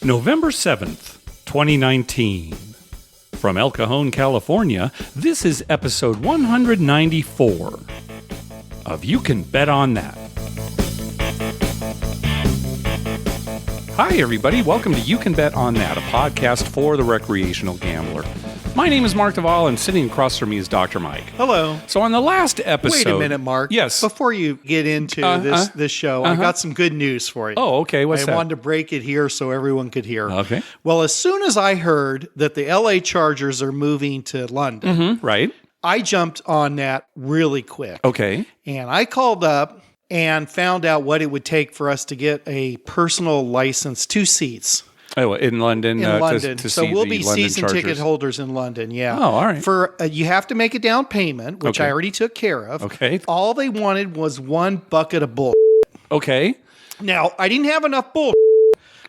November 7th, 2019. From El Cajon, California, this is episode 194 of You Can Bet On That. Hi, everybody. Welcome to You Can Bet On That, a podcast for the recreational gambler. My name is Mark Duvall, and sitting across from me is Dr. Mike. Hello. So on the last episode... Wait a minute, Mark. Yes. Before you get into this show, I got some good news for you. Oh, okay. What's that? I wanted to break it here so everyone could hear. Okay. Well, as soon as I heard that the LA Chargers are moving to London, Right. I jumped on that really quick. Okay. And I called up and found out what it would take for us to get a personal license, 2 seats. Oh, in London. In London. To so see we'll the be London season Chargers. ticket holders in London, yeah. Oh, all right. For you have to make a down payment, which Okay. I already took care of. Okay. All they wanted was 1 bucket of bull. Okay. Now, I didn't have enough bull.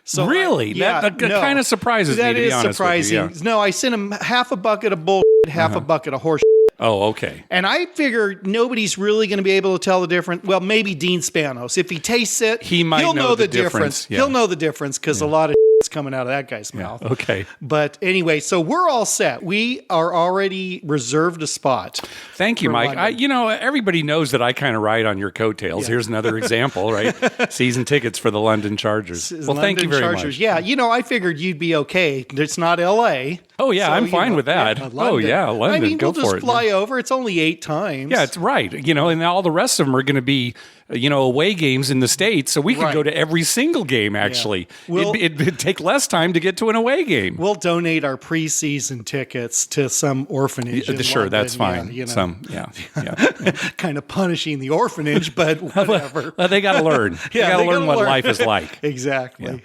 So Really? That kind of surprises me, to be honest surprising. with you. No, I sent him half a bucket of bull, half a bucket of horse. Oh, okay. And I figure nobody's really going to be able to tell the difference. Well, maybe Dean Spanos. If he tastes it, He might he'll know the difference. difference. Yeah. He'll know the difference because a lot of is coming out of that guy's mouth. Okay. But anyway, so we're all set. We are already reserved a spot. Thank you, for Mike. London. Everybody knows that I kind of ride on your coattails. Here's another example, right? Season tickets for the London Chargers. Well, thank you very much. Yeah, I figured you'd be okay. It's not L.A. Oh, yeah, So, I'm fine with that. Oh, yeah, London, I mean, go we'll for just it. fly over. It's only 8 times. Yeah, it's right. And all the rest of them are going to be, away games in the States. So we could Right. go to every single game, actually. Well- It'd take less time to get to an away game. We'll donate our preseason tickets to some orphanage. in Sure, London. that's fine. Yeah, Yeah. kind of punishing the orphanage, but whatever. Well, they got to learn. Yeah, they got to they learn gotta what learn. life is like. Exactly. Yeah. All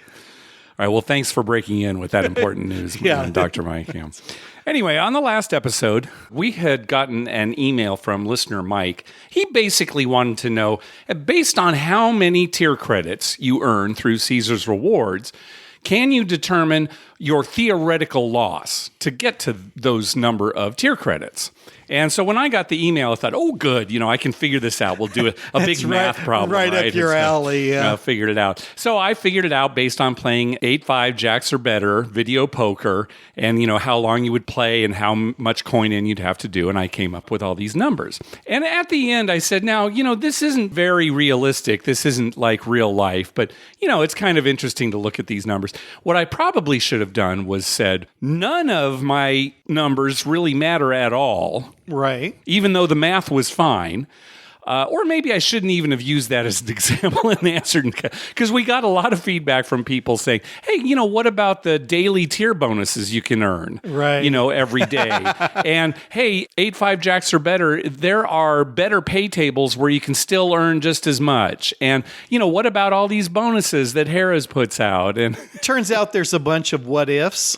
right. Well, thanks for breaking in with that important news, Yeah. Dr. Mike. Yeah. Anyway, on the last episode, we had gotten an email from listener Mike. He basically wanted to know, based on how many tier credits you earn through Caesars Rewards, can you determine your theoretical loss to get to those number of tier credits? And so when I got the email, I thought, oh, good, I can figure this out. We'll do a big math problem. Right up your alley, yeah. Figured it out. So I figured it out based on playing 8-5 jacks or better, video poker, and how long you would play and how much coin in you'd have to do. And I came up with all these numbers. And at the end, I said, now, this isn't very realistic. This isn't like real life, but, it's kind of interesting to look at these numbers. What I probably should have done was said, none of my numbers really matter at all. Right. Even though the math was fine. Or maybe I shouldn't even have used that as an example and answered, because we got a lot of feedback from people saying, hey, what about the daily tier bonuses you can earn, Right. Every day? And hey, 8-5 jacks or better, there are better pay tables where you can still earn just as much. And, what about all these bonuses that Harrah's puts out? And Turns out there's a bunch of what ifs.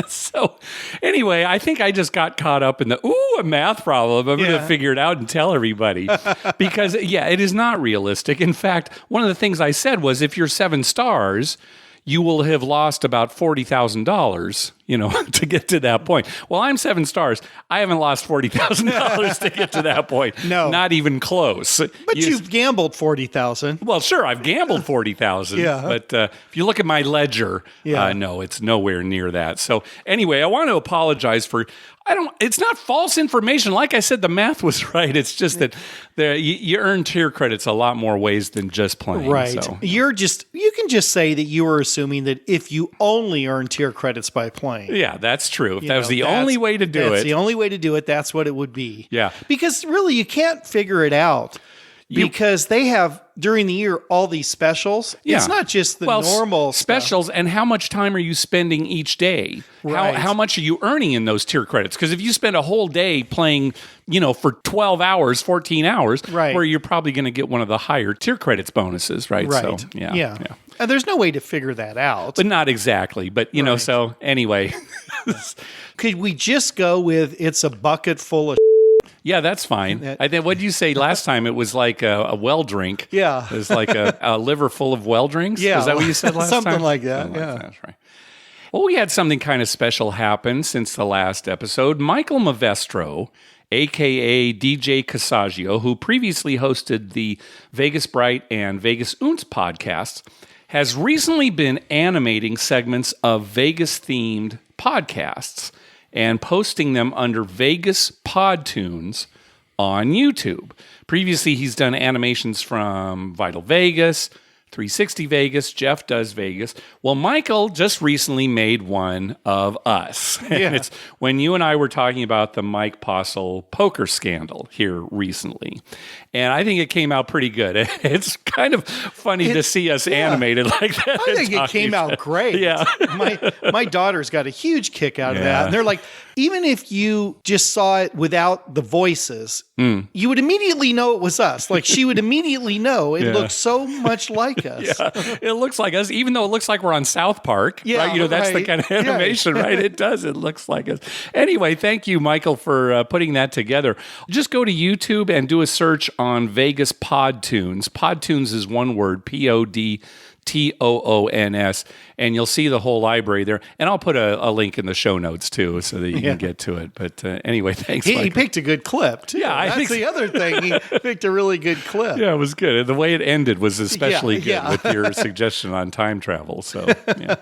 so anyway, I think I just got caught up in a math problem. I'm going to figure it out and tell everybody. Because, it is not realistic. In fact, one of the things I said was if you're 7 stars, you will have lost about $40,000, to get to that point. Well, I'm 7 stars. I haven't lost $40,000 to get to that point. No. Not even close. But you've gambled 40,000. Well, sure, I've gambled 40,000. Yeah. But if you look at my ledger, no, it's nowhere near that. So anyway, I want to apologize for... it's not false information. Like I said, the math was right. It's just that you earn tier credits a lot more ways than just playing. Right. So. You can just say that you were assuming that if you only earn tier credits by playing. Yeah, that's true. If that was the only way to do that's it. the only way to do it, that's what it would be. Yeah. Because really, you can't figure it out. Because they have, during the year, all these specials. Yeah. It's not just the normal specials. stuff. And how much time are you spending each day? Right. How much are you earning in those tier credits? Because if you spend a whole day playing, for 12 hours, 14 hours, right. where you're probably going to get one of the higher tier credits bonuses, right? Right. So, yeah. And there's no way to figure that out. But not exactly. But, so anyway. Could we just go with it's a bucket full of Yeah, that's fine. I think, what did you say last time? It was like a well drink. Yeah. It was like a liver full of well drinks. Yeah. Is that what you said last time? Something like that, Something yeah. like that, that's right. Well, we had something kind of special happen since the last episode. Michael Mavestro, a.k.a. DJ Cassaggio, who previously hosted the Vegas Bright and Vegas Oons podcasts, has recently been animating segments of Vegas-themed podcasts and posting them under Vegas Podtoons on YouTube. Previously, he's done animations from Vital Vegas, 360 Vegas, Jeff Does Vegas. Well, Michael just recently made one of us. And it's when you and I were talking about the Mike Postle poker scandal here recently. And I think it came out pretty good. It's kind of funny to see us animated like that. I think it came out great. Yeah. My daughter's got a huge kick out of that. And they're like, even if you just saw it without the voices, you would immediately know it was us. Like she would immediately know it looks so much like us. Yeah, it looks like us, even though it looks like we're on South Park. Yeah, right? That's the kind of animation, right? It does. It looks like us. Anyway, thank you, Michael, for putting that together. Just go to YouTube and do a search on Vegas Podtoons. Podtoons is one word, Podtoons, and you'll see the whole library there. And I'll put a link in the show notes, too, so that you can get to it. But anyway, thanks, Michael. He picked a good clip, too. Yeah, That's the other thing. He picked a really good clip. Yeah, it was good. And the way it ended was especially good with your suggestion on time travel. So, yeah.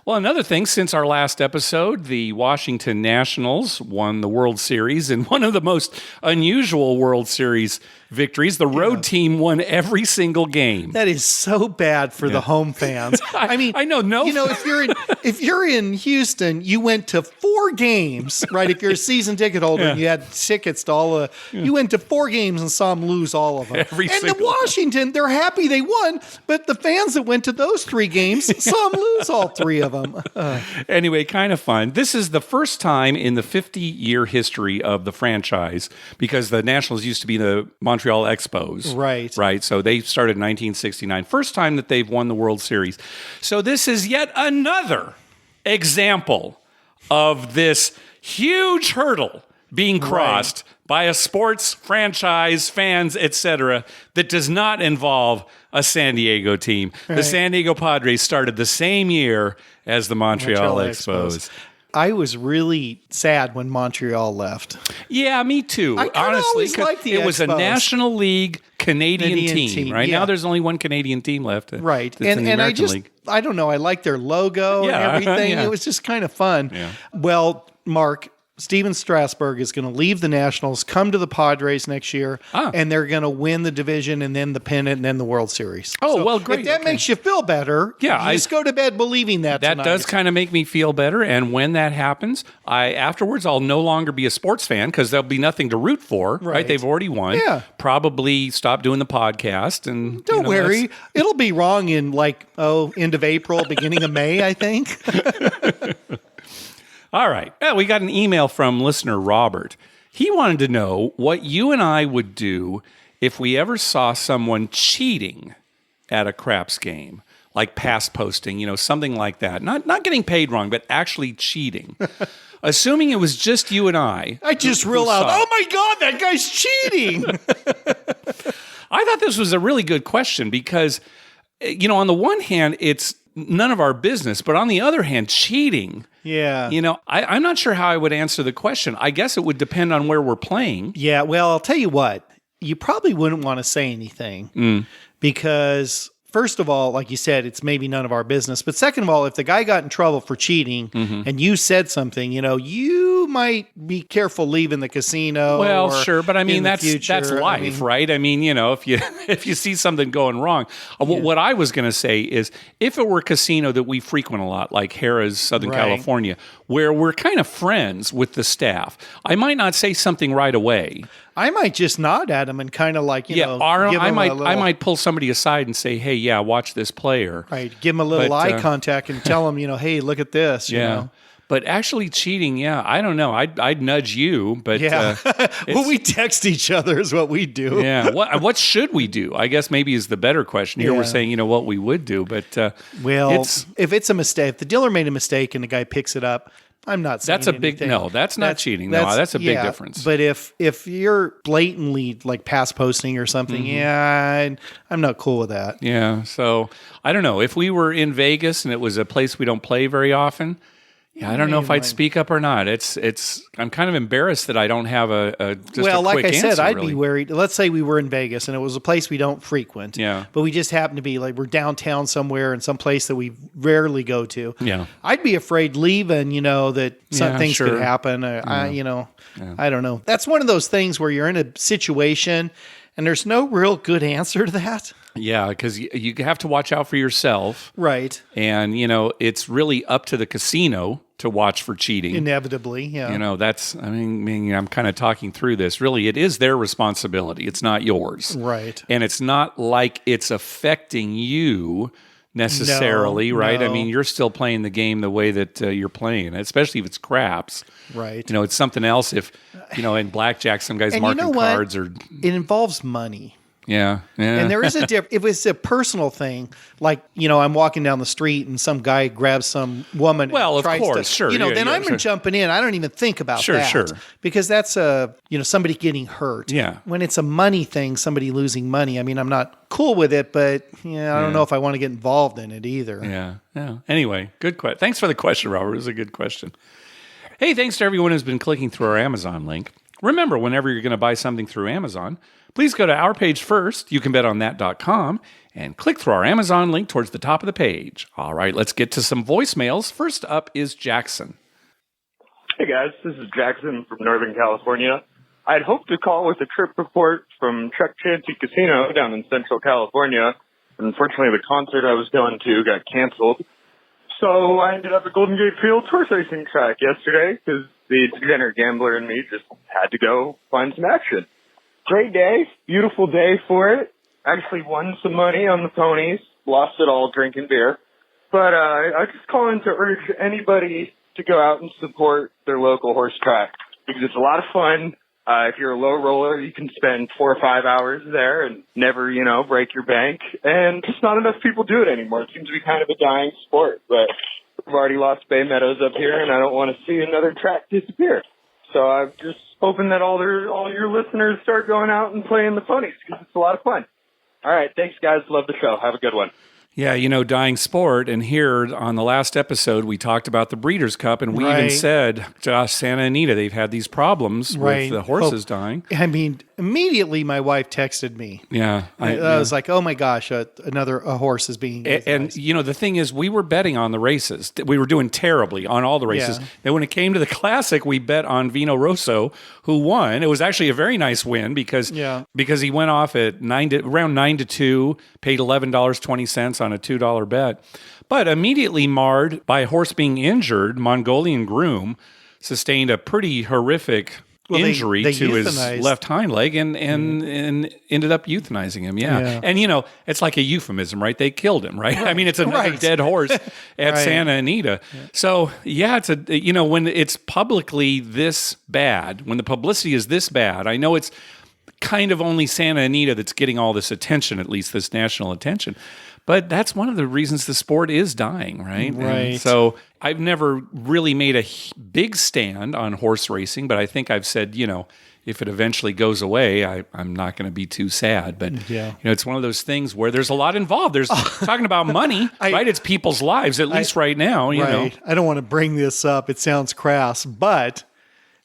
Well, another thing, since our last episode, the Washington Nationals won the World Series in one of the most unusual World Series victories. The road team won every single game. That is so bad for the home fans. I mean, I know. You know, if you're in Houston, you went to 4 games, right? If you're a season ticket holder and you had tickets to all the, you went to 4 games and saw them lose all of them. And Washington, they're happy they won, but the fans that went to those 3 games saw them lose all 3 of them. Anyway, kind of fun. This is the first time in the 50-year history of the franchise, because the Nationals used to be the Montreal Expos. Right. So they started in 1969. First time that they've won the World Series. So this is yet another example of this huge hurdle being crossed by a sports franchise, fans, etc., that does not involve a San Diego team. The San Diego Padres started the same year as the Montreal Expos. I was really sad when Montreal left. Yeah, me too. I honestly, liked the it was a Expos. National League Canadian team. Right now, there's only one Canadian team left. Right, that's in the and American League. I don't know. I like their logo and everything. It was just kind of fun. Yeah. Well, Mark, Steven Strasburg is going to leave the Nationals, come to the Padres next year, and they're going to win the division and then the pennant and then the World Series. Oh, so well, great. If that makes you feel better, just go to bed believing that That tonight. does kind of make me feel better. And when that happens, afterwards I'll no longer be a sports fan because there'll be nothing to root for. Right? They've already won. Yeah. Probably stop doing the podcast. And Don't worry. It'll be wrong in end of April, beginning of May, I think. All right. We got an email from listener Robert. He wanted to know what you and I would do if we ever saw someone cheating at a craps game, like pass posting, something like that. Not getting paid wrong, but actually cheating. Assuming it was just you and I just rule out, oh my God, that guy's cheating. I thought this was a really good question because, on the one hand, it's none of our business, but on the other hand, cheating. Yeah. I'm not sure how I would answer the question. I guess it would depend on where we're playing. Yeah, well, I'll tell you what. You probably wouldn't want to say anything because, first of all, like you said, it's maybe none of our business. But second of all, if the guy got in trouble for cheating and you said something, you might be careful leaving the casino. Well, sure, but I mean that's life, right? I mean, if you see something going wrong, what I was going to say is if it were a casino that we frequent a lot, like Harrah's Southern California, where we're kind of friends with the staff, I might not say something right away. I might just nod at him and kind of give him I might pull somebody aside and say, hey, watch this player. Right, give him a little eye contact and tell him, hey, look at this. You know? But actually cheating, I don't know. I'd nudge you, but well, we text each other is what we do. Yeah. What should we do? I guess maybe is the better question. Here we're saying, what we would do, but if it's a mistake, if the dealer made a mistake and the guy picks it up, I'm not saying that's a big anything. no. That's not cheating. No, that's a big difference. But if you're blatantly pass posting or something, I'm not cool with that. Yeah. So I don't know if we were in Vegas and it was a place we don't play very often. Yeah, I don't know if I'd speak up or not. I'm kind of embarrassed that I don't have a like I said, answer, I'd really. be worried. Let's say we were in Vegas and it was a place we don't frequent. Yeah. But we just happen to be like we're downtown somewhere in some place that we rarely go to. Yeah. I'd be afraid leaving, that some things could happen. I don't know. That's one of those things where you're in a situation and there's no real good answer to that. Yeah, because you have to watch out for yourself. Right. And, it's really up to the casino to watch for cheating. Inevitably, yeah. I'm kind of talking through this. Really, it is their responsibility. It's not yours. Right. And it's not like it's affecting you necessarily, right? No. I mean, you're still playing the game the way that you're playing, especially if it's craps. Right. It's something else if, in blackjack, some guys marking cards or... It involves money. Yeah. And there is a difference. If it's a personal thing, like, I'm walking down the street and some guy grabs some woman. Well, and of course, sure. Then I'm jumping in. I don't even think about that. Sure. Because that's somebody getting hurt. Yeah. When it's a money thing, somebody losing money, I mean, I'm not cool with it, but I don't know if I want to get involved in it either. Yeah. Anyway, good question. Thanks for the question, Robert. It was a good question. Hey, thanks to everyone who's been clicking through our Amazon link. Remember, whenever you're going to buy something through Amazon, please go to our page first, youcanbetonthat.com, and click through our Amazon link towards the top of the page. All right, let's get to some voicemails. First up is Jackson. Hey guys, this is Jackson from Northern California. I'd hoped to call with a trip report from Chuck Chancy Casino down in Central California. Unfortunately, the concert I was going to got canceled. So I ended up at Golden Gate Field horse racing track yesterday because the degenerate gambler in me just had to go find some action. Great day, beautiful day for it. Actually won some money on the ponies, lost it all drinking beer. But I was just calling to urge anybody to go out and support their local horse track because it's a lot of fun. If you're a low roller, you can spend 4 or 5 hours there and never, break your bank. And just not enough people do it anymore. It seems to be kind of a dying sport. But we've already lost Bay Meadows up here, and I don't want to see another track disappear. So I'm just hoping that all your listeners start going out and playing the ponies because it's a lot of fun. All right. Thanks, guys. Love the show. Have a good one. Yeah, dying sport. And here on the last episode, we talked about the Breeders' Cup, and we even said, Josh, Santa Anita, they've had these problems with the horses dying. I mean, immediately my wife texted me. Yeah. I was like, oh my gosh, a horse is being euthanized. And the thing is, we were betting on the races. We were doing terribly on all the races. Yeah. And when it came to the Classic, we bet on Vino Rosso, who won. It was actually a very nice win because he went off at around 9-2, paid $11.20 on a $2 bet, but immediately marred by a horse being injured. Mongolian Groom sustained a pretty horrific injury to his left hind leg and ended up euthanizing him. Yeah. And it's like a euphemism, right? They killed him, right? I mean, it's another dead horse at Santa Anita. Yeah. So it's when it's publicly this bad, when the publicity is this bad, I know it's kind of only Santa Anita that's getting all this attention, at least this national attention. But that's one of the reasons the sport is dying, right? Right. And so I've never really made a big stand on horse racing, but I think I've said, if it eventually goes away, I'm not going to be too sad. But it's one of those things where there's a lot involved. There's talking about money, right? It's people's lives, at least right now. You know. I don't want to bring this up. It sounds crass, but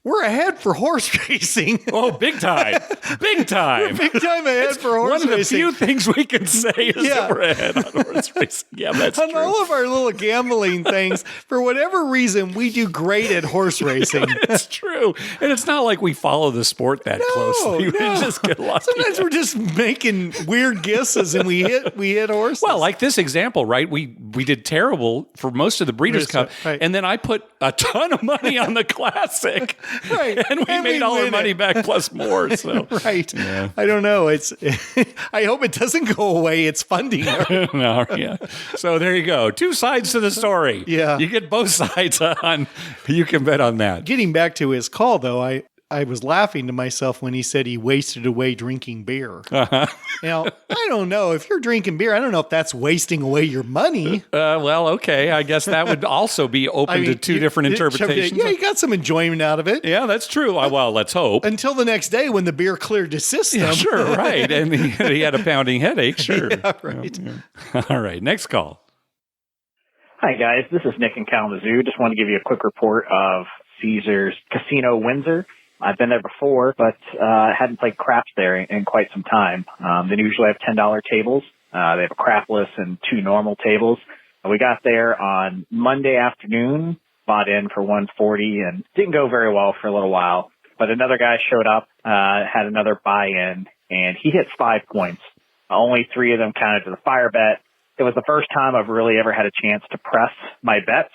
we're ahead for horse racing. Oh, big time. Big time. We're big time ahead for horse racing. One of the few things we can say is that we're ahead on horse racing. Yeah, that's on true. all of our little gambling things, for whatever reason, we do great at horse racing. It's true. And it's not like we follow the sport that closely. We just get lucky. Sometimes we're just making weird guesses and we hit horses. Well, like this example, right? We did terrible for most of the Breeders' Cup. Right. And then I put a ton of money on the Classic. Right. And we made all our money back plus more. So. Right. Yeah. I don't know. I hope it doesn't go away. It's funding. No, yeah. So there you go. Two sides to the story. Yeah. You get both sides on. You can bet on that. Getting back to his call, though, I was laughing to myself when he said he wasted away drinking beer. Uh-huh. Now, I don't know. If you're drinking beer, I don't know if that's wasting away your money. Well, okay. I guess that would also be open to two different interpretations. Yeah, you got some enjoyment out of it. Yeah, that's true. Well, let's hope. Until the next day when the beer cleared his system. Yeah, sure, right. And he had a pounding headache, sure. Yeah, right. Yeah. All right, next call. Hi, guys. This is Nick in Kalamazoo. Just want to give you a quick report of Caesars Casino Windsor. I've been there before, but hadn't played craps there in quite some time. They usually have $10 tables. They have a crapless and 2 normal tables. We got there on Monday afternoon, bought in for $140, and didn't go very well for a little while. But another guy showed up, had another buy-in, and he hits 5 points. Only 3 of them counted to the fire bet. It was the first time I've really ever had a chance to press my bets,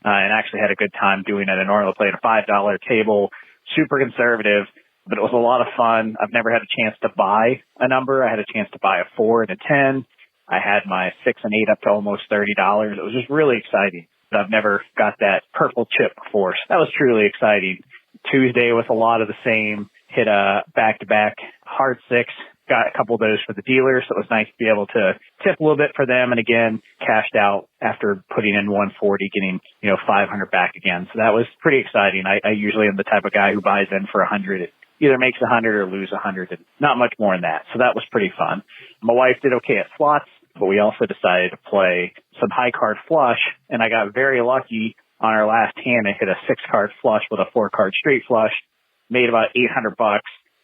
and actually had a good time doing it. I normally play at a $5 table, super conservative, but it was a lot of fun. I've never had a chance to buy a number. I had a chance to buy a 4 and a 10. I had my 6 and 8 up to almost $30. It was just really exciting. I've never got that purple chip before, so that was truly exciting. Tuesday was a lot of the same. Hit a back-to-back hard 6. Got a couple of those for the dealers, so it was nice to be able to tip a little bit for them. And again, cashed out after putting in 140, getting, 500 back again. So that was pretty exciting. I usually am the type of guy who buys in for 100. It either makes 100 or lose 100, and not much more than that. So that was pretty fun. My wife did okay at slots, but we also decided to play some high card flush, and I got very lucky on our last hand. I hit a 6-card flush with a 4-card straight flush, made about $800.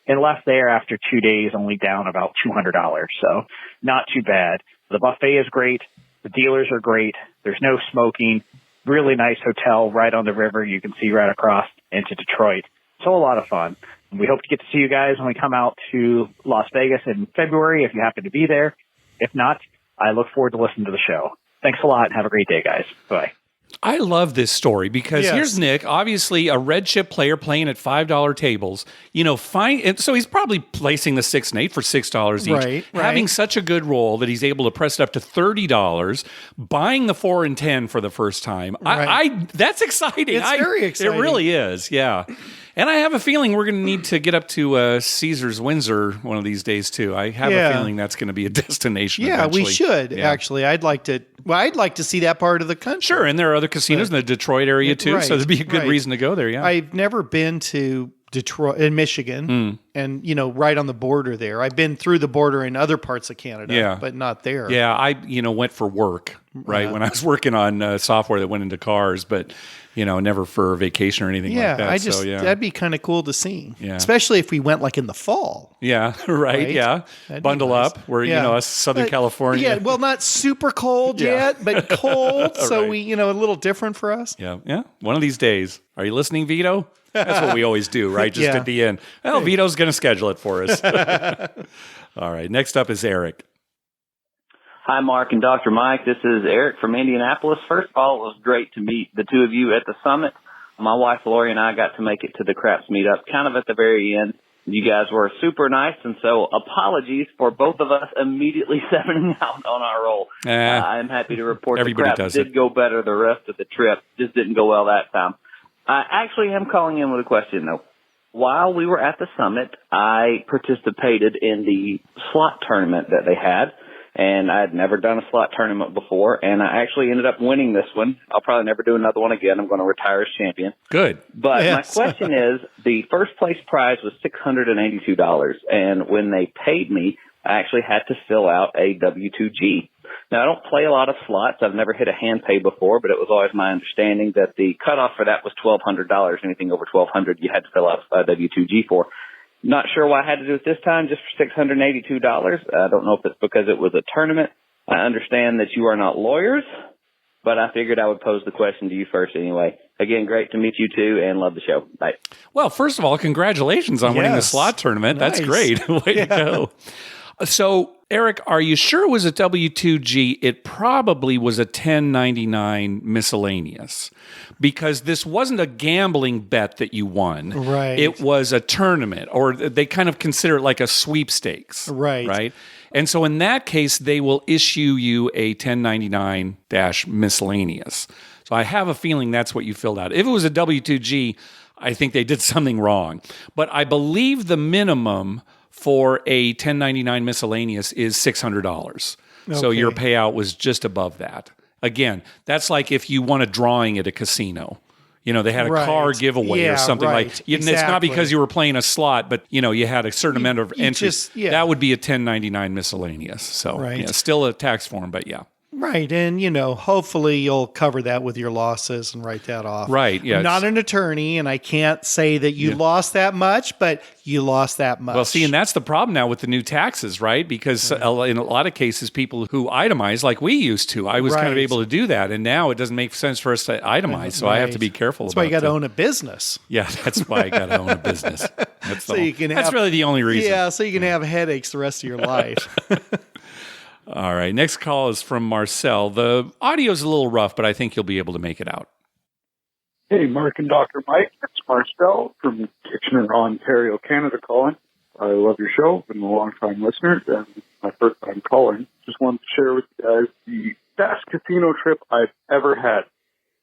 And left there after 2 days, only down about $200. So not too bad. The buffet is great. The dealers are great. There's no smoking. Really nice hotel right on the river. You can see right across into Detroit. So a lot of fun. And we hope to get to see you guys when we come out to Las Vegas in February, if you happen to be there. If not, I look forward to listening to the show. Thanks a lot and have a great day, guys. Bye. I love this story because here's Nick, obviously a red chip player playing at $5 tables. And so he's probably placing the 6 and 8 for $6 each. Right. Having such a good roll that he's able to press it up to $30, buying the 4 and 10 for the first time. Right. That's exciting. It's very exciting. It really is, yeah. And I have a feeling we're going to need to get up to Caesars Windsor one of these days too. I have a feeling that's going to be a destination. Yeah, eventually. we should actually. I'd like to see that part of the country. Sure, and there are other casinos in the Detroit area too, so there'd be a good reason to go there. Yeah, I've never been to Detroit in Michigan, and right on the border there. I've been through the border in other parts of Canada, but not there. Yeah, I went for work when I was working on software that went into cars, but never for vacation or anything like that. That'd be kind of cool to see. Yeah. Especially if we went like in the fall. Yeah, right? Yeah. Bundle up. We're, us Southern California. Yeah, well, not super cold yet, but cold. So we, a little different for us. Yeah. Yeah. One of these days. Are you listening, Vito? That's what we always do, right? Just at the end. Well, Vito's going to schedule it for us. All right. Next up is Eric. Hi, Mark and Dr. Mike. This is Eric from Indianapolis. First of all, it was great to meet the two of you at the summit. My wife, Lori, and I got to make it to the craps meetup kind of at the very end. You guys were super nice, and so apologies for both of us immediately stepping out on our roll. I'm happy to report the craps did go better the rest of the trip. Just didn't go well that time. I actually am calling in with a question, though. While we were at the summit, I participated in the slot tournament that they had. And I had never done a slot tournament before, and I actually ended up winning this one. I'll probably never do another one again. I'm going to retire as champion. Good. But my question is, the first place prize was $682, and when they paid me, I actually had to fill out a W-2G. Now, I don't play a lot of slots. I've never hit a hand pay before, but it was always my understanding that the cutoff for that was $1,200. Anything over $1,200, you had to fill out a W-2G for. Not sure why I had to do it this time, just for $682. I don't know if it's because it was a tournament. I understand that you are not lawyers, but I figured I would pose the question to you first anyway. Again, great to meet you two and love the show. Bye. Well, first of all, congratulations on winning the slot tournament. Nice. That's great. Way to go. So, Eric, are you sure it was a W-2G? It probably was a 1099 miscellaneous because this wasn't a gambling bet that you won. Right. It was a tournament, or they kind of consider it like a sweepstakes. Right. Right. And so in that case, they will issue you a 1099-miscellaneous. So I have a feeling that's what you filled out. If it was a W-2G, I think they did something wrong. But I believe the minimum for a 1099 miscellaneous is $600. Okay. So your payout was just above that. Again, that's like if you won a drawing at a casino. They had a car giveaway or something like that. It's not because you were playing a slot, but you had a certain amount of entries. That would be a 1099 miscellaneous. So still a tax form, but yeah. Right. And, hopefully you'll cover that with your losses and write that off. Right. Yeah. I'm not an attorney, and I can't say that you lost that much, but you lost that much. Well, see, and that's the problem now with the new taxes, right? Because in a lot of cases, people who itemize like we used to, I was kind of able to do that. And now it doesn't make sense for us to itemize. So I have to be careful That's about why you got to own a business. Yeah, that's why I got to own a business. That's, That's really the only reason. Yeah, so you can have headaches the rest of your life. All right. Next call is from Marcel. The audio is a little rough, but I think you'll be able to make it out. Hey, Mark and Dr. Mike. It's Marcel from Kitchener, Ontario, Canada calling. I love your show. Been a long-time listener, and my first time calling. Just wanted to share with you guys the best casino trip I've ever had.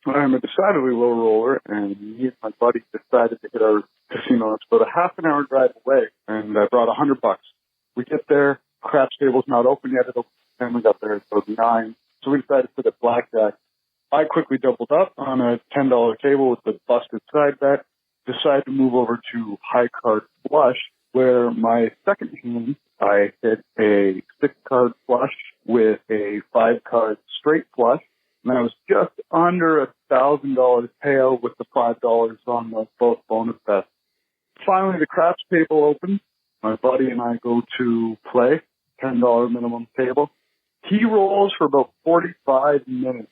I'm a decidedly low roller, and me and my buddy decided to hit our casino. It's about a half an hour drive away, and I brought $100. We get there. Craps table's not open yet. And we got there at about 9. So we decided to put a blackjack. I quickly doubled up on a $10 table with the busted side bet. Decided to move over to high card flush, where my second hand, I hit a 6-card flush with a 5-card straight flush. And I was just under $1,000 payout with the $5 on both bonus bets. Finally, the craps table opened. My buddy and I go to play, $10 minimum table. He rolls for about 45 minutes.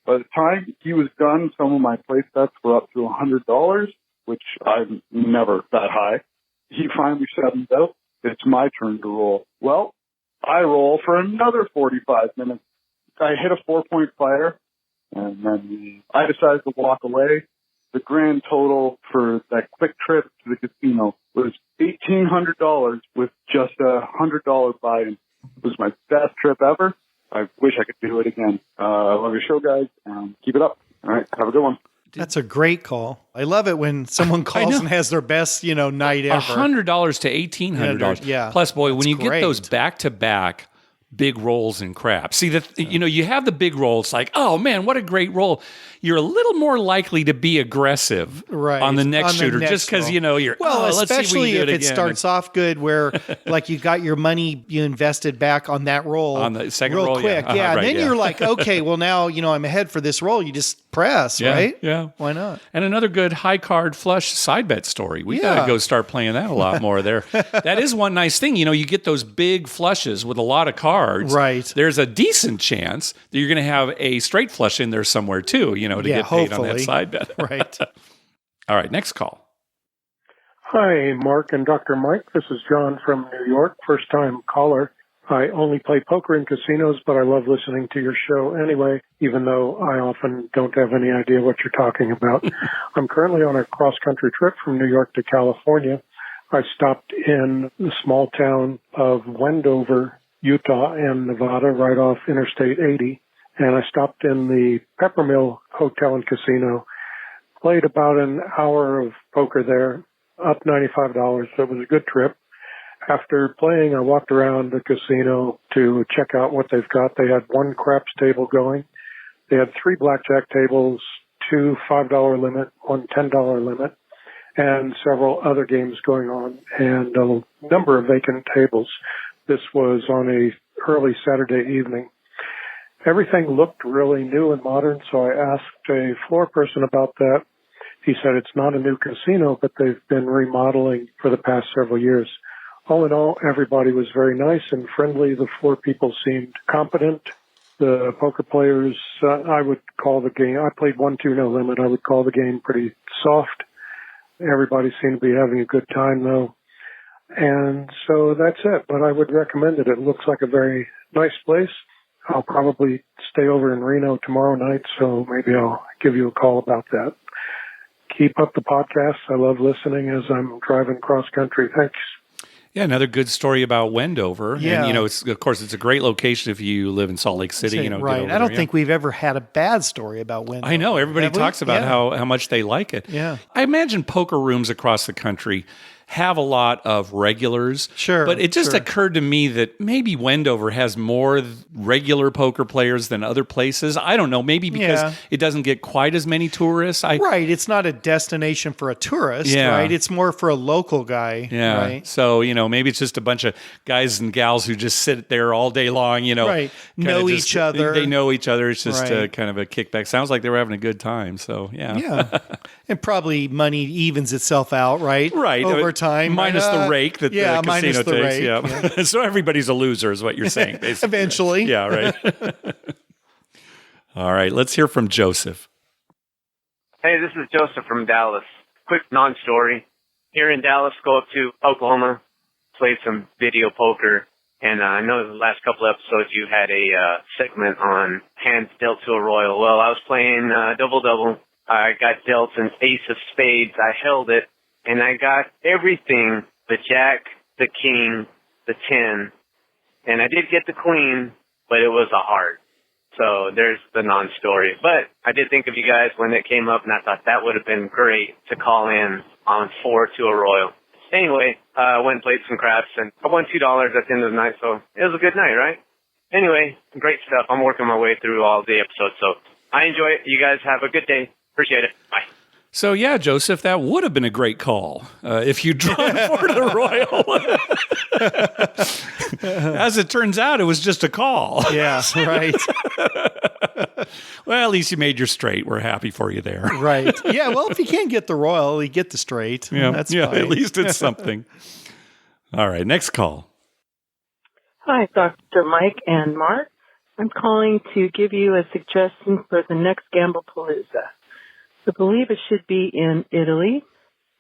By the time he was done, some of my place bets were up to $100, which I'm never that high. He finally sevens out. It's my turn to roll. Well, I roll for another 45 minutes. I hit a 4-point fire, and then I decided to walk away. The grand total for that quick trip to the casino was $1,800 with just a $100 buy-in. It was my best trip ever. I wish I could do it again. I love your show, guys. Keep it up. All right. Have a good one. That's a great call. I love it when someone calls and has their best, night ever. $100 to $1,800. Yeah. Plus, boy, when you great. get those back-to-back big rolls and craps. See, you have the big rolls like, oh, man, what a great roll. You're a little more likely to be aggressive on the next shooter just because, you're, especially if it starts off good where like you got your money you invested back on that roll. On the second real roll, quick. yeah. And then you're like, okay, well now, I'm ahead for this roll. You just press, right? Yeah. Why not? And another good high card flush side bet story. We got to go start playing that a lot more there. That is one nice thing. You get those big flushes with a lot of cards. Right. There's a decent chance that you're going to have a straight flush in there somewhere too, to get paid on that side bet. Right. All right, next call. Hi, Mark and Dr. Mike. This is John from New York, first-time caller. I only play poker in casinos, but I love listening to your show anyway, even though I often don't have any idea what you're talking about. I'm currently on a cross-country trip from New York to California. I stopped in the small town of Wendover, Utah and Nevada, right off Interstate 80. And I stopped in the Peppermill Hotel and Casino, played about an hour of poker there, up $95. So it was a good trip. After playing, I walked around the casino to check out what they've got. They had one craps table going. They had 3 blackjack tables, 2 $5 limit, 1 $10 limit, and several other games going on, and a number of vacant tables. This was on a early Saturday evening. Everything looked really new and modern, so I asked a floor person about that. He said it's not a new casino, but they've been remodeling for the past several years. All in all, everybody was very nice and friendly. The floor people seemed competent. The poker players, I would call the game, I played 1-2 no limit. I would call the game pretty soft. Everybody seemed to be having a good time, though. And so that's it, but I would recommend it. It looks like a very nice place. I'll probably stay over in Reno tomorrow night, so maybe I'll give you a call about that. Keep up the podcast. I love listening as I'm driving cross country. Thanks. Yeah, another good story about Wendover. Yeah. And, it's a great location if you live in Salt Lake City. Right. I don't think we've ever had a bad story about Wendover. I know. Everybody talks about how much they like it. Yeah. I imagine poker rooms across the country have a lot of regulars. Sure. But it just occurred to me that maybe Wendover has more regular poker players than other places. I don't know. Maybe because it doesn't get quite as many tourists. Right. It's not a destination for a tourist, right? It's more for a local guy. Yeah. Right? So, maybe it's just a bunch of guys and gals who just sit there all day long, Right. Know each other. They know each other. It's just kind of a kickback. Sounds like they were having a good time. So, yeah. Yeah. And probably money evens itself out, right? Right. Over time. Minus the rake that the casino takes. Rake, yeah. So everybody's a loser is what you're saying, basically. Eventually. Yeah, right. All right. Let's hear from Joseph. Hey, this is Joseph from Dallas. Quick non-story. Here in Dallas, go up to Oklahoma, play some video poker. And I know the last couple episodes you had a segment on hands dealt to a royal. Well, I was playing double-double. I got dealt an ace of spades. I held it, and I got everything, the jack, the king, the 10. And I did get the queen, but it was a heart. So there's the non-story. But I did think of you guys when it came up, and I thought that would have been great to call in on 4 to a royal. Anyway, I went and played some craps, and I won $2 at the end of the night, so it was a good night, right? Anyway, great stuff. I'm working my way through all the episodes, so I enjoy it. You guys have a good day. Appreciate it. Bye. So, yeah, Joseph, that would have been a great call if you'd drawn 4 to the royal. As it turns out, it was just a call. Yeah, right. Well, at least you made your straight. We're happy for you there. Right. Yeah, well, if you can't get the royal, you get the straight. Yeah, That's fine. At least it's something. All right, next call. Hi, Dr. Mike and Mark. I'm calling to give you a suggestion for the next Gamblepalooza. I believe it should be in Italy.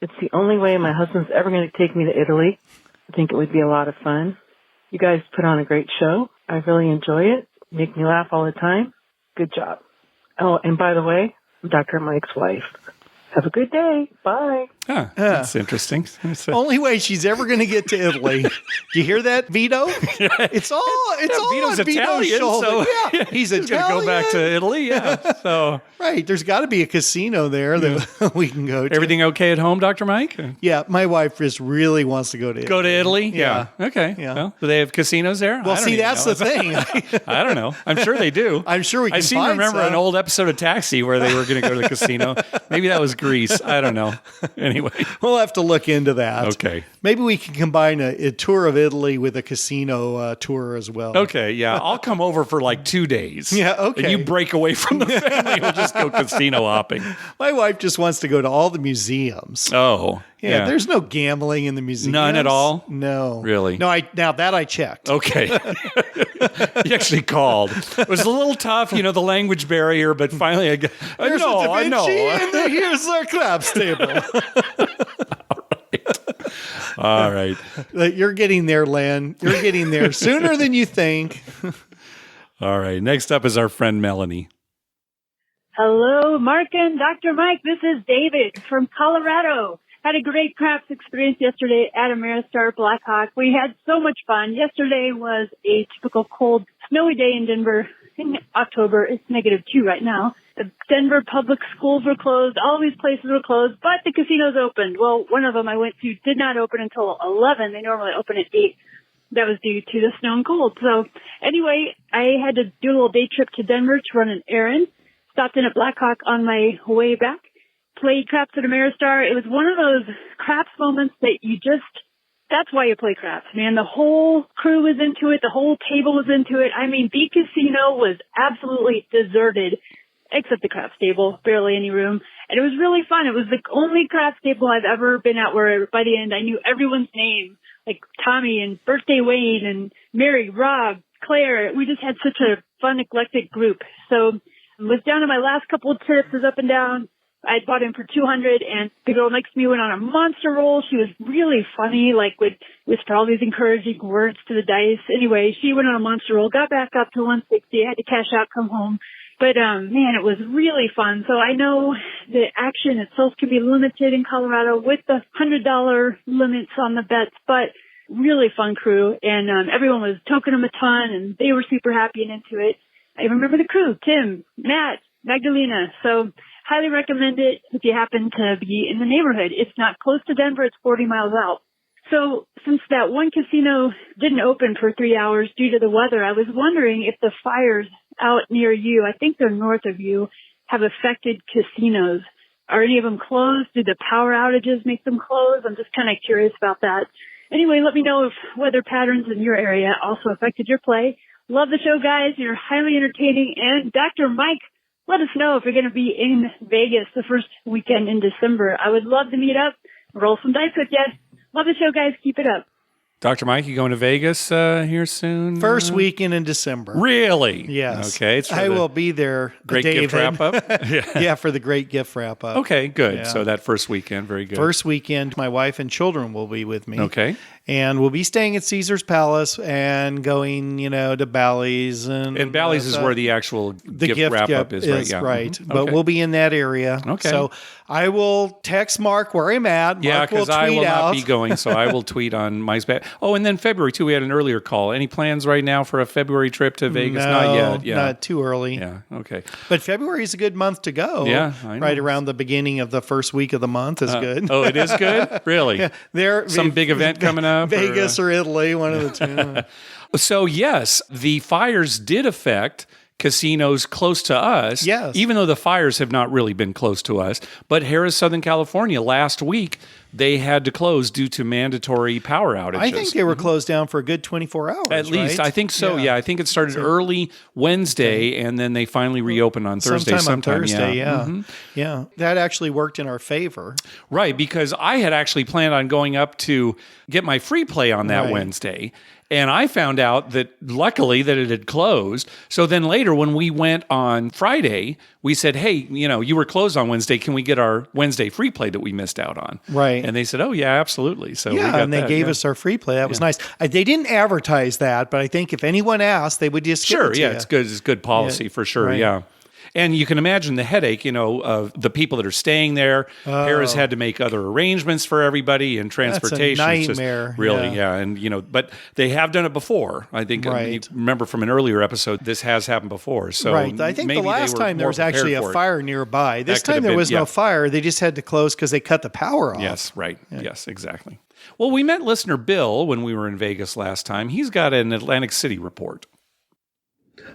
It's the only way my husband's ever going to take me to Italy. I think it would be a lot of fun. You guys put on a great show. I really enjoy it. Make me laugh all the time. Good job. Oh, and by the way, I'm Dr. Mike's wife. Have a good day. Bye. That's interesting. Only way she's ever going to get to Italy. Do you hear that, Vito? It's all Vito's on Vito's Italian, shoulder. so Yeah, he's going to go back to Italy. Yeah. So right, there's got to be a casino there that we can go to. Everything okay at home, Dr. Mike? Yeah, my wife just really wants to go to Italy. Go to Italy? Yeah. Okay. Yeah. Well, do they have casinos there? Well, see, that's the thing. I don't know. I'm sure they do. I'm sure we can I seem to remember an old episode of Taxi where they were going to go to the casino. Maybe that was Greece. I don't know. Anyway. We'll have to look into that. Okay. Maybe we can combine a tour of Italy with a casino tour as well. Okay, yeah. I'll come over for like 2 days. Yeah, okay. And you break away from the family. We'll just go casino hopping. My wife just wants to go to all the museums. Oh. Yeah, there's no gambling in the museums. None at all? No. Really? No, now that I checked. Okay. You actually called. It was a little tough, the language barrier, but finally I know. And here's our craps table. All right. You're getting there, Len. You're getting there sooner than you think. All right. Next up is our friend Melanie. Hello, Mark and Dr. Mike. This is David from Colorado. Had a great craps experience yesterday at Ameristar Blackhawk. We had so much fun. Yesterday was a typical cold, snowy day in Denver in October. It's -2 right now. The Denver public schools were closed. All these places were closed, but the casinos opened. Well, one of them I went to did not open until 11. They normally open at 8. That was due to the snow and cold. So anyway, I had to do a little day trip to Denver to run an errand. Stopped in at Blackhawk on my way back. Played craps at Ameristar. It was one of those craps moments that that's why you play craps, man. The whole crew was into it. The whole table was into it. I mean, the casino was absolutely deserted, except the craps table, barely any room. And it was really fun. It was the only craps table I've ever been at where by the end I knew everyone's name, like Tommy and Birthday Wayne and Mary, Rob, Claire. We just had such a fun, eclectic group. So I was down to my last couple of trips, was up and down. I bought in for $200, and the girl next to me went on a monster roll. She was really funny, like would whisper all these encouraging words to the dice. Anyway, she went on a monster roll, got back up to 160. I had to cash out, come home. But, man, it was really fun. So I know the action itself can be limited in Colorado with the $100 limits on the bets, but really fun crew. And everyone was toking them a ton, and they were super happy and into it. I remember the crew, Tim, Matt, Magdalena. So highly recommend it if you happen to be in the neighborhood. It's not close to Denver. It's 40 miles out. So since that one casino didn't open for 3 hours due to the weather, I was wondering if the fires out near you, I think they're north of you, have affected casinos. Are any of them closed? Do the power outages make them close? I'm just kind of curious about that. Anyway, let me know if weather patterns in your area also affected your play. Love the show, guys. You're highly entertaining. And Dr. Mike, let us know if you're going to be in Vegas the first weekend in December. I would love to meet up, roll some dice with you. Love the show, guys. Keep it up. Dr. Mike, you going to Vegas here soon? First weekend in December. Really? Yes. Okay. I will be there. Great David. gift wrap-up? Yeah, for the great gift wrap-up. Okay, good. Yeah. So that first weekend, very good. First weekend, my wife and children will be with me. Okay. And we'll be staying at Caesar's Palace and going, to Bally's. And Bally's is where the actual gift wrap-up is, right? Yeah. Right. Mm-hmm. But Okay. we'll be in that area. Okay. So I will text Mark where I'm at. Yeah, Mark will because I tweet will out. not be going, so I will tweet on Mike's back. Oh, and then February, too, we had an earlier call. Any plans right now for a February trip to Vegas? No, Not yet. Yeah. not too early. Yeah, okay. But February is a good month to go. Yeah, I know. Right around the beginning of the first week of the month is good. Oh, it is good? Really? Yeah, Some big event coming up? Vegas or Italy, one of the two. So, yes, the fires did affect casinos close to us. Yes. Even though the fires have not really been close to us. But Harrah's, Southern California, last week, they had to close due to mandatory power outages. I think they were closed down for a good 24 hours. At least. right? I think so. Yeah. I think it started early Wednesday, and then they finally reopened on Thursday. Sometime on Thursday, yeah. Mm-hmm. Yeah. That actually worked in our favor. Right, because I had actually planned on going up to get my free play on that Right. Wednesday. And I found out that luckily that it had closed. So then later when we went on Friday, we said, hey, you were closed on Wednesday. Can we get our Wednesday free play that we missed out on? Right. And they said, oh, yeah, absolutely. So we got and they that, gave yeah. us our free play. That was nice. They didn't advertise that, but I think if anyone asked, they would just give Sure, it to yeah, you. it's good. It's good policy for sure, right. yeah. And you can imagine the headache, of the people that are staying there. Harrah's had to make other arrangements for everybody and transportation. That's a It's just nightmare. really, yeah. And, but they have done it before. I think you remember from an earlier episode, this has happened before. So right. I think the maybe last they were time there more was actually prepared a for it. fire nearby. This That could time have there been- was yeah. no fire. They just had to close because they cut the power off. Yes, right. Yeah. Yes, exactly. Well, we met listener Bill when we were in Vegas last time. He's got an Atlantic City report.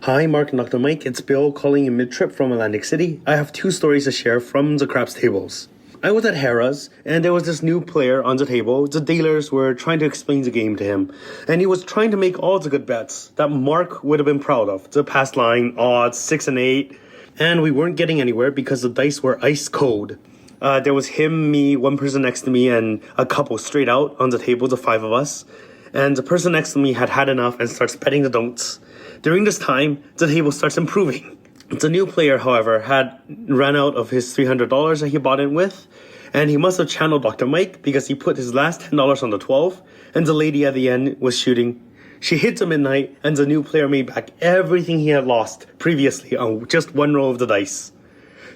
Hi, Mark and Dr. Mike. It's Bill calling in mid-trip from Atlantic City. I have 2 stories to share from the craps tables. I was at Harrah's, and there was this new player on the table. The dealers were trying to explain the game to him, and he was trying to make all the good bets that Mark would have been proud of. The past line, odds, 6 and 8, and we weren't getting anywhere because the dice were ice cold. There was him, me, one person next to me, and a couple straight out on the table, the 5 of us. And the person next to me had had enough and starts betting the don'ts. During this time, the table starts improving. The new player, however, had ran out of his $300 that he bought in with, and he must have channeled Dr. Mike because he put his last $10 on the 12, and the lady at the end was shooting. She hit to midnight, and the new player made back everything he had lost previously on just one roll of the dice.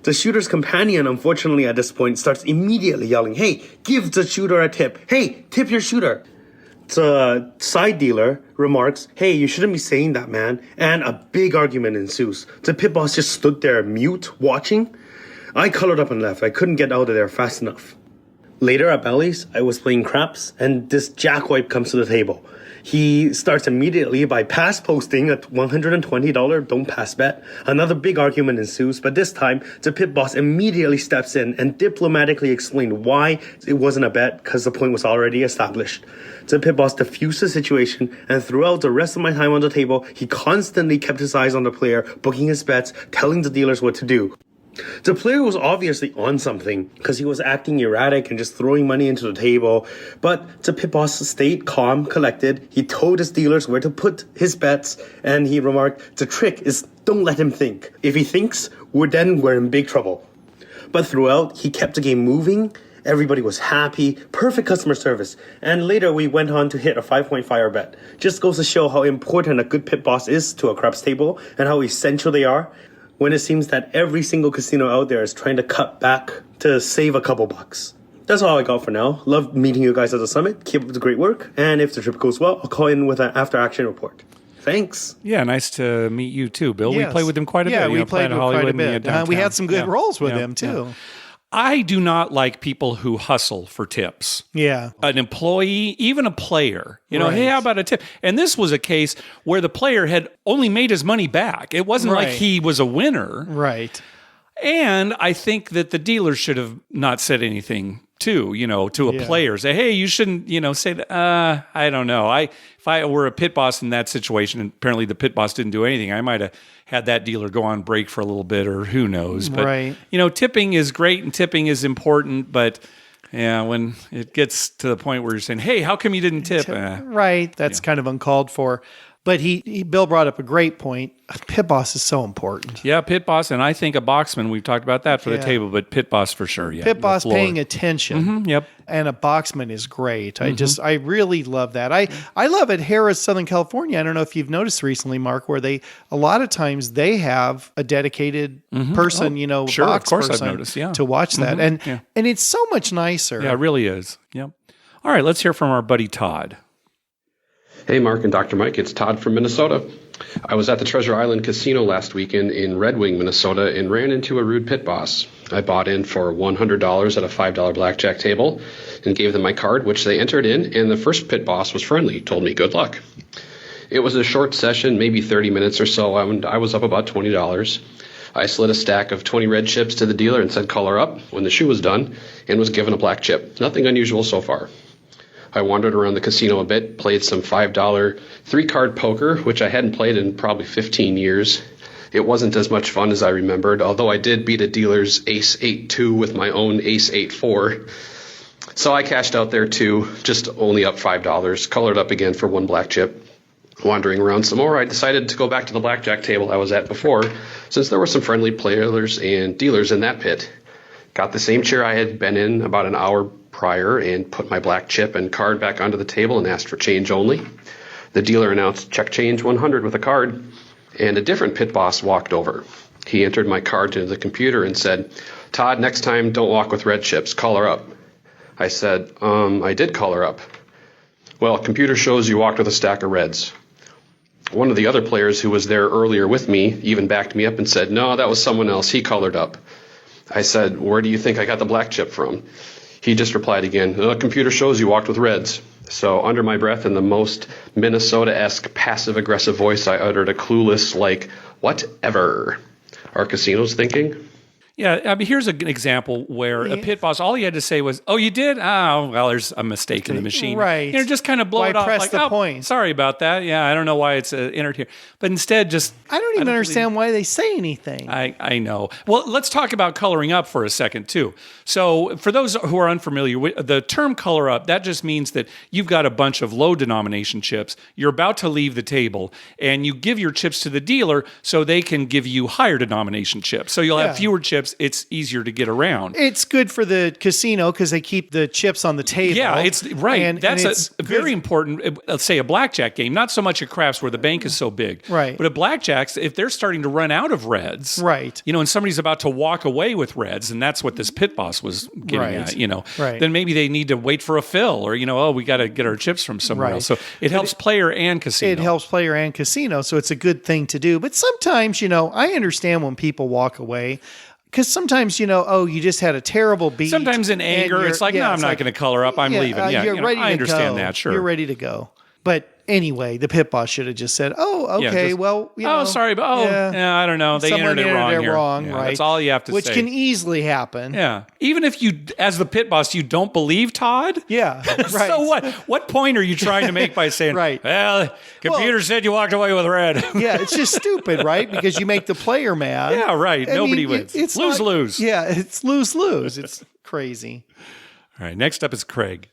The shooter's companion, unfortunately, at this point, starts immediately yelling, "Hey, give the shooter a tip. Hey, tip your shooter." The side dealer remarks, "Hey, you shouldn't be saying that, man." And a big argument ensues. The pit boss just stood there mute, watching. I colored up and left. I couldn't get out of there fast enough. Later at Bally's, I was playing craps, and this jackwipe comes to the table. He starts immediately by pass posting a $120 don't pass bet. Another big argument ensues, but this time, the pit boss immediately steps in and diplomatically explained why it wasn't a bet because the point was already established. The pit boss diffused the situation, and throughout the rest of my time on the table, he constantly kept his eyes on the player, booking his bets, telling the dealers what to do. The player was obviously on something because he was acting erratic and just throwing money into the table. But the pit boss stayed calm, collected. He told his dealers where to put his bets, and he remarked, "The trick is don't let him think. If he thinks, we're in big trouble." But throughout, he kept the game moving. Everybody was happy, perfect customer service. And later we went on to hit a 5-point fire bet. Just goes to show how important a good pit boss is to a craps table and how essential they are, when it seems that every single casino out there is trying to cut back to save a couple bucks. That's all I got for now. Love meeting you guys at the summit. Keep up the great work. And if the trip goes well, I'll call in with an after-action report. Thanks. Yeah, nice to meet you too, Bill. Yes. We played with him quite a bit. Yeah, we played with quite a bit. We had some good rolls with him too. Yeah. I do not like people who hustle for tips. Yeah. An employee, even a player, hey, how about a tip? And this was a case where the player had only made his money back. It wasn't like he was a winner. Right. And I think that the dealer should have not said anything too, to a player. Say, hey, you shouldn't, say that. I don't know. If I were a pit boss in that situation, and apparently the pit boss didn't do anything, I might have had that dealer go on break for a little bit, or who knows. But, tipping is great and tipping is important, but when it gets to the point where you're saying, hey, how come you didn't tip? Right. That's kind of uncalled for. But Bill brought up a great point. Pit boss is so important. Yeah, pit boss, and I think a boxman, we've talked about that for the table, but pit boss for sure. Yeah, pit boss paying attention. Yep. And a boxman is great. I really love that. I love at Harrah's, Southern California. I don't know if you've noticed recently, Mark, where a lot of times they have a dedicated person, sure, box of course person I've noticed, to watch that. And it's so much nicer. Yeah, it really is. Yep. All right, let's hear from our buddy Todd. Hey, Mark and Dr. Mike, it's Todd from Minnesota. I was at the Treasure Island Casino last weekend in Red Wing, Minnesota, and ran into a rude pit boss. I bought in for $100 at a $5 blackjack table and gave them my card, which they entered in, and the first pit boss was friendly, told me good luck. It was a short session, maybe 30 minutes or so, and I was up about $20. I slid a stack of 20 red chips to the dealer and said color up when the shoe was done, and was given a black chip. Nothing unusual so far. I wandered around the casino a bit, played some $5 3-card poker, which I hadn't played in probably 15 years. It wasn't as much fun as I remembered, although I did beat a dealer's Ace 8-2 with my own Ace 8-4. So I cashed out there too, just only up $5, colored up again for 1 black chip. Wandering around some more, I decided to go back to the blackjack table I was at before, since there were some friendly players and dealers in that pit. Got the same chair I had been in about an hour prior and put my black chip and card back onto the table and asked for change only. The dealer announced check change 100 with a card, and a different pit boss walked over. He entered my card into the computer and said, Todd, next time don't walk with red chips, color up. I said, I did color up. Well, computer shows you walked with a stack of reds. One of the other players who was there earlier with me even backed me up and said, no, that was someone else, he colored up. I said, where do you think I got the black chip from? He just replied again, the computer shows you walked with reds. So under my breath, in the most Minnesota-esque passive-aggressive voice, I uttered a clueless, whatever. Are casinos thinking? Yeah, I mean, here's an example where a pit boss, all he had to say was, oh, you did? Oh, well, there's a mistake in the machine. Right. Just kind of blow it off. Press the point. Sorry about that. Yeah, I don't know why it's entered here. But instead, I don't even understand why they say anything. I know. Well, let's talk about coloring up for a second, too. So for those who are unfamiliar with the term color up, that just means that you've got a bunch of low denomination chips. You're about to leave the table, and you give your chips to the dealer so they can give you higher denomination chips. So you'll have fewer chips. It's easier to get around. It's good for the casino because they keep the chips on the table. Yeah, it's right. That's a very important, let's say a blackjack game, not so much at craps where the bank is so big. Right. But at blackjacks, if they're starting to run out of reds, right. And somebody's about to walk away with reds, and that's what this pit boss was getting at, right. Then maybe they need to wait for a fill or, we got to get our chips from somewhere else. So it helps player and casino. It helps player and casino, so it's a good thing to do. But sometimes, I understand when people walk away. Because sometimes, you just had a terrible beat. Sometimes in anger, it's like, no, I'm not going to color up. I'm leaving. Yeah, you're ready to I understand go. that, sure. You're ready to go. But anyway, the pit boss should have just said, oh, okay, sorry, but I don't know. They entered it wrong here. Right. That's all you have to say. Which can easily happen. Yeah. Even if you, as the pit boss, you don't believe Todd. Yeah, right. So what? What point are you trying to make by saying, well, computer said you walked away with red? Yeah, it's just stupid, right? Because you make the player mad. Yeah, right. Nobody wins. It's lose-lose. Yeah, it's lose-lose. It's crazy. All right, next up is Craig.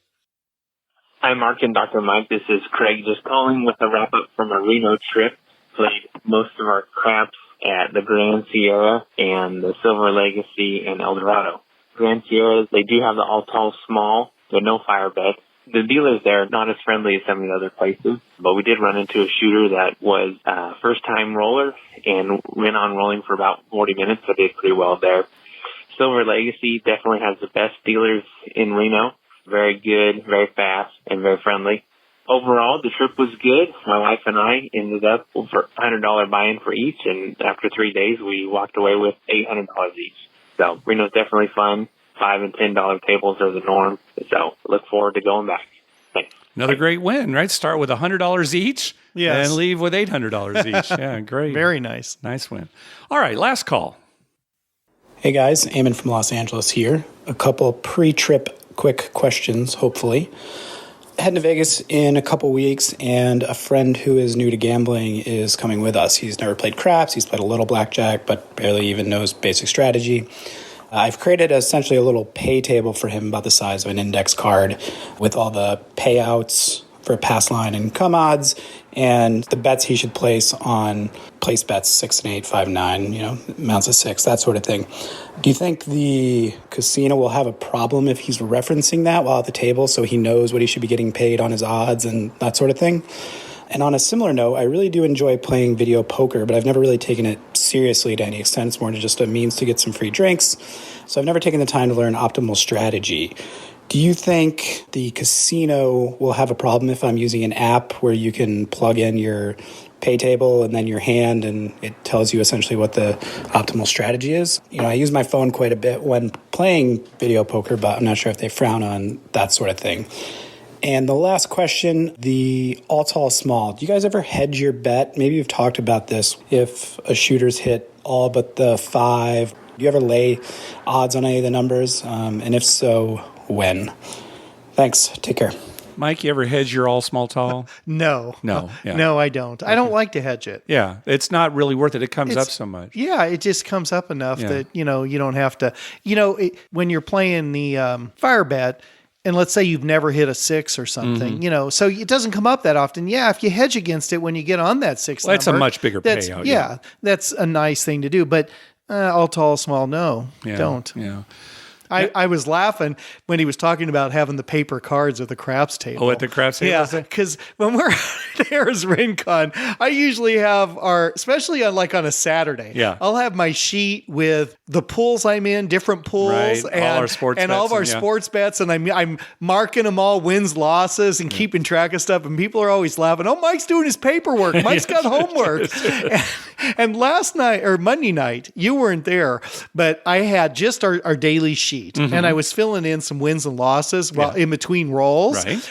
Hi, Mark and Dr. Mike. This is Craig just calling with a wrap-up from our Reno trip. Played most of our craps at the Grand Sierra and the Silver Legacy and El Dorado. Grand Sierra, they do have the all-tall small. There are no fire bets. The dealers there are not as friendly as some of the other places, but we did run into a shooter that was a first-time roller and went on rolling for about 40 minutes, so did pretty well there. Silver Legacy definitely has the best dealers in Reno. Very good, very fast, and very friendly. overall, the trip was good. My wife and I ended up for $100 buy-in for each, and after 3 days, we walked away with $800 each. So Reno's definitely fun. $5 and $10 tables are the norm. So look forward to going back. Thanks. Another great win, right? Start with $100 each and leave with $800 each. Yeah, great. Very nice. Nice win. All right, last call. Hey guys, Eamon from Los Angeles here. A couple pre-trip quick questions, hopefully. Heading to Vegas in a couple weeks, and a friend who is new to gambling is coming with us. He's never played craps, he's played a little blackjack, but barely even knows basic strategy. I've created essentially a little pay table for him about the size of an index card with all the payouts for pass line and come odds and the bets he should place on place bets 6 and 8, 5 and 9, amounts of 6, that sort of thing. Do you think the casino will have a problem if he's referencing that while at the table so he knows what he should be getting paid on his odds and that sort of thing? And on a similar note, I really do enjoy playing video poker, but I've never really taken it seriously to any extent. It's more just a means to get some free drinks. So I've never taken the time to learn optimal strategy. Do you think the casino will have a problem if I'm using an app where you can plug in your pay table and then your hand and it tells you essentially what the optimal strategy is? I use my phone quite a bit when playing video poker, but I'm not sure if they frown on that sort of thing. And the last question, the all tall small. Do you guys ever hedge your bet? Maybe you've talked about this. If a shooter's hit all but the 5, do you ever lay odds on any of the numbers? And if so, when? Thanks. Take care. Mike, you ever hedge your all small tall? No. Yeah. No, I don't. I don't like to hedge it. Yeah, it's not really worth it. It comes up so much. Yeah, it just comes up enough that, you don't have to, when you're playing the fire bet, and let's say you've never hit a 6 or something, so it doesn't come up that often. Yeah, if you hedge against it when you get on that 6 number. That's a much bigger payout. Yeah, that's a nice thing to do. But all tall, small, no, don't. Yeah. I was laughing when he was talking about having the paper cards at the craps table. Oh, at the craps table? Yeah, because when we're there as Rincon, I usually have especially on a Saturday, I'll have my sheet with the pools I'm in, different pools, right. and all our sports and bets all of our sports bets, and I'm marking them all wins, losses, and keeping track of stuff. And people are always laughing. Oh, Mike's doing his paperwork. Mike's got homework. And last night or Monday night, you weren't there, but I had just our daily sheet. And I was filling in some wins and losses while in between rolls. Right.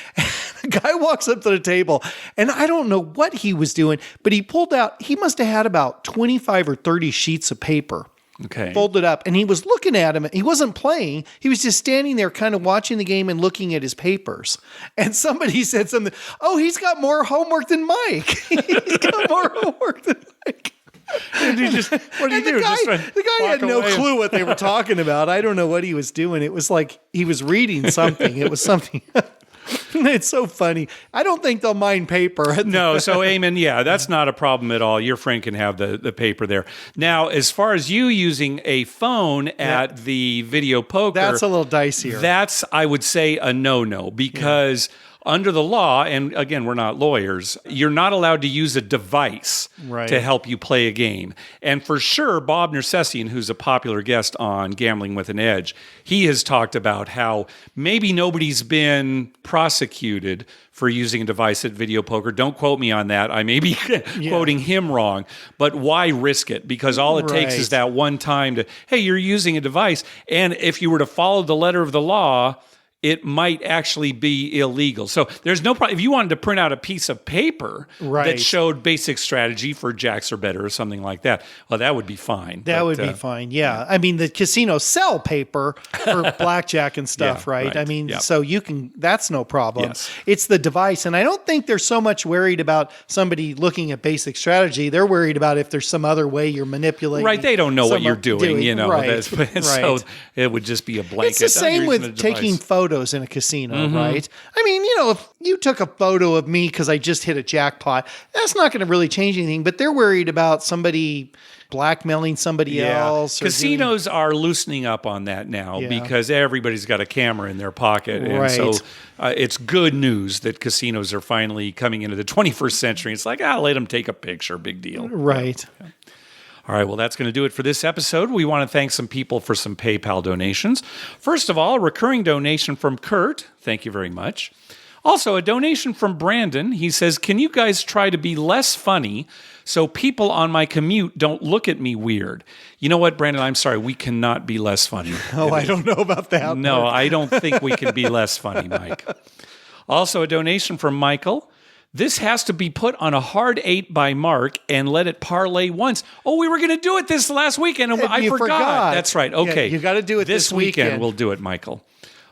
A guy walks up to the table, and I don't know what he was doing, but he pulled out, he must have had about 25 or 30 sheets of paper. Okay. Folded up, and he was looking at him. He wasn't playing. He was just standing there kind of watching the game and looking at his papers. And somebody said something, oh, he's got more homework than Mike. He's got more homework than Mike. And what did he do? The guy had no clue what they were talking about. I don't know what he was doing. It was like he was reading something. It was something. It's so funny. I don't think they'll mind paper. No, so Eamon, that's not a problem at all. Your friend can have the paper there. Now, as far as you using a phone at the video poker, that's a little dicier. That's, I would say, a no-no because under the law, and again, we're not lawyers, you're not allowed to use a device to help you play a game. And for sure, Bob Nersessian, who's a popular guest on Gambling with an Edge, he has talked about how maybe nobody's been prosecuted for using a device at video poker. Don't quote me on that. I may be quoting him wrong, but why risk it? Because all it takes is that one time to, hey, you're using a device. And if you were to follow the letter of the law, it might actually be illegal. So there's no problem. If you wanted to print out a piece of paper that showed basic strategy for jacks or better or something like that, well, that would be fine. That would be fine, yeah. I mean, the casinos sell paper for blackjack and stuff, right? I mean, so you can, that's no problem. Yes. It's the device. And I don't think they're so much worried about somebody looking at basic strategy. They're worried about if there's some other way you're manipulating. Right, they don't know what you're doing, you know. Right. So it would just be a blanket. It's the same with taking photos in a casino, right? I mean, if you took a photo of me because I just hit a jackpot, that's not going to really change anything, but they're worried about somebody blackmailing somebody else. Casinos are loosening up on that now because everybody's got a camera in their pocket. And so it's good news that casinos are finally coming into the 21st century. It's like, let them take a picture. Big deal. Right. All right, well, that's going to do it for this episode. We want to thank some people for some PayPal donations. First of all, a recurring donation from Kurt. Thank you very much. Also, a donation from Brandon. He says, can you guys try to be less funny so people on my commute don't look at me weird? You know what, Brandon? I'm sorry. We cannot be less funny. Oh, I don't know about that. No, I don't think we can be less funny, Mike. Also, a donation from Michael. This has to be put on a hard 8 by Mark and let it parlay once. Oh, we were going to do it this last weekend. And I forgot. That's right. Okay. Yeah, you got to do it this weekend. We'll do it, Michael.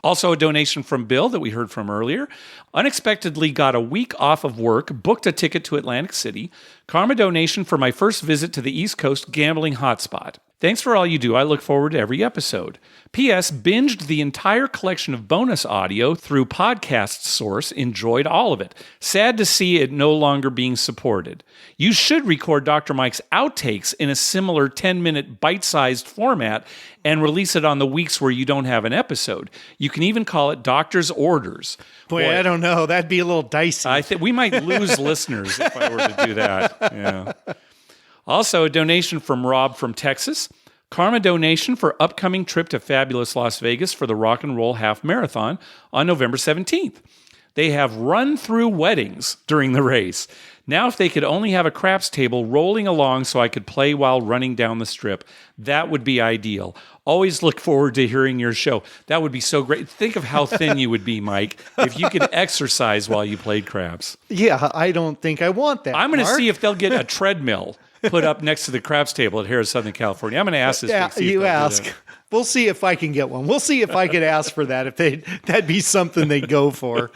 Also, a donation from Bill that we heard from earlier. Unexpectedly got a week off of work, booked a ticket to Atlantic City. Karma donation for my first visit to the East Coast gambling hotspot. Thanks for all you do. I look forward to every episode. P.S. Binged the entire collection of bonus audio through Podcast Source. Enjoyed all of it. Sad to see it no longer being supported. You should record Dr. Mike's outtakes in a similar 10-minute bite-sized format and release it on the weeks where you don't have an episode. You can even call it Doctor's Orders. Boy, I don't know. That'd be a little dicey. I think we might lose listeners if I were to do that. Yeah. Also, a donation from Rob from Texas. Karma donation for upcoming trip to fabulous Las Vegas for the Rock and Roll Half Marathon on November 17th. They have run-through weddings during the race. Now, if they could only have a craps table rolling along so I could play while running down the strip, that would be ideal. Always look forward to hearing your show. That would be so great. Think of how thin you would be, Mike, if you could exercise while you played craps. Yeah, I don't think I want that. I'm going to see if they'll get a treadmill put up next to the craps table at Harris, Southern California. I'm going to ask this week. You ask. We'll see if I can get one. We'll see if I could ask for that, if that'd be something they'd go for.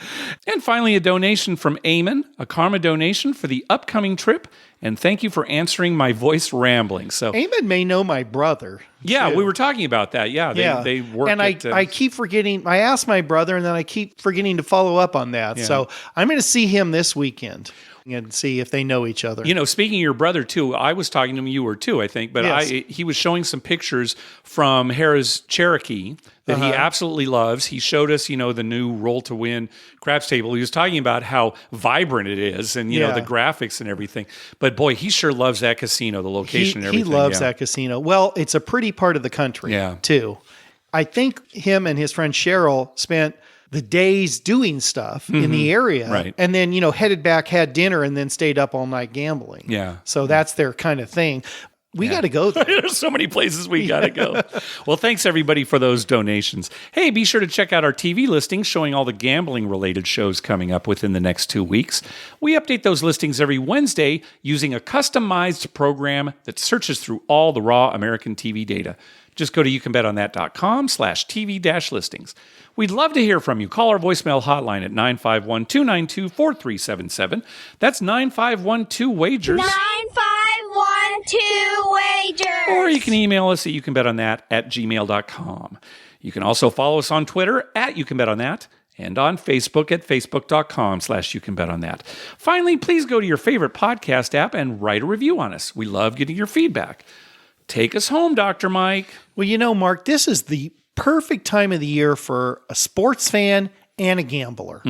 And finally, a donation from Eamon, a Karma donation for the upcoming trip. And thank you for answering my voice rambling. So Eamon may know my brother. Yeah, too. We were talking about that. Yeah, they work. And I keep forgetting. I asked my brother, and then I keep forgetting to follow up on that. Yeah. So I'm going to see him this weekend and see if they know each other. You know, speaking of your brother too, I was talking to him. You were too, I think. But yes. He was showing some pictures from Harrah's Cherokee that he absolutely loves. He showed us, the new Roll to Win craps table. He was talking about how vibrant it is and, know, the graphics and everything. But boy, he sure loves that casino, the location and everything. He loves that casino. Well, it's a pretty part of the country too. I think him and his friend Cheryl spent the days doing stuff in the area. Right. And then, headed back, had dinner, and then stayed up all night gambling. Yeah. So that's their kind of thing. We got to go there. There's so many places we got to go. Well, thanks everybody for those donations. Hey, be sure to check out our TV listings showing all the gambling-related shows coming up within the next 2 weeks. We update those listings every Wednesday using a customized program that searches through all the raw American TV data. Just go to youcanbetonThat.com/TV-listings. We'd love to hear from you. Call our voicemail hotline at 951-292-4377. That's 9512-WAGERS. 9512-WAGERS. Or you can email us at youcanbetonThat@gmail.com. You can also follow us on Twitter at youcanbetonThat and on Facebook at facebook.com/youcanbetonThat. Finally, please go to your favorite podcast app and write a review on us. We love getting your feedback. Take us home, Dr. Mike. Well, Mark, this is the perfect time of the year for a sports fan and a gambler.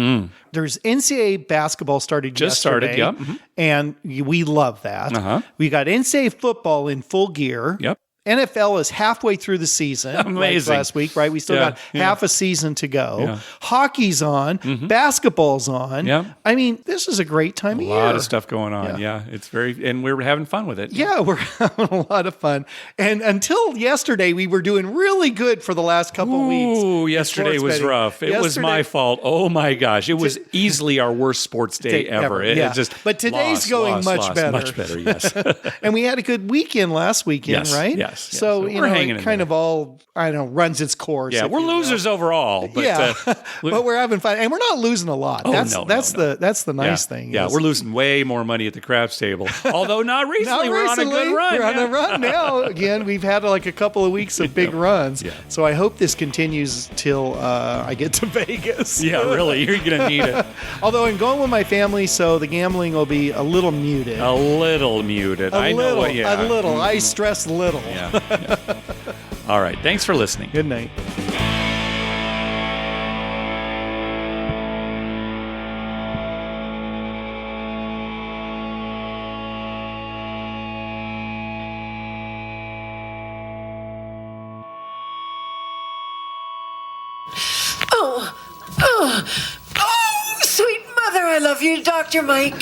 There's NCAA basketball started yesterday. Just started, yep. And we love that. We got NCAA football in full gear. Yep. NFL is halfway through the season. Amazing. Like last week, right? We still got half a season to go. Yeah. Hockey's on. Basketball's on. Yep. I mean, this is a great time of year. A lot of stuff going on. Yeah. It's and we're having fun with it. Yeah, we're having a lot of fun. And until yesterday, we were doing really good for the last couple of weeks. Ooh, yesterday was rough. It was my fault. Oh my gosh. It was easily our worst sports day ever. It just but today's going much better. Much better, yes. And we had a good weekend last weekend, right? Yes. So, we're hanging it kind of all, runs its course. Yeah, we're losers overall. But, but we're having fun. And we're not losing a lot. That's the nice thing. Yeah, we're losing way more money at the craps table. Although not recently. We're on a good run. We're on a run now. Again, we've had like a couple of weeks of big runs. Yeah. So I hope this continues till I get to Vegas. Yeah, really. You're going to need it. Although I'm going with my family, so the gambling will be a little muted. A little muted. A little. I stress little. Yeah. All right. Thanks for listening. Good night. love you, Dr. Mike.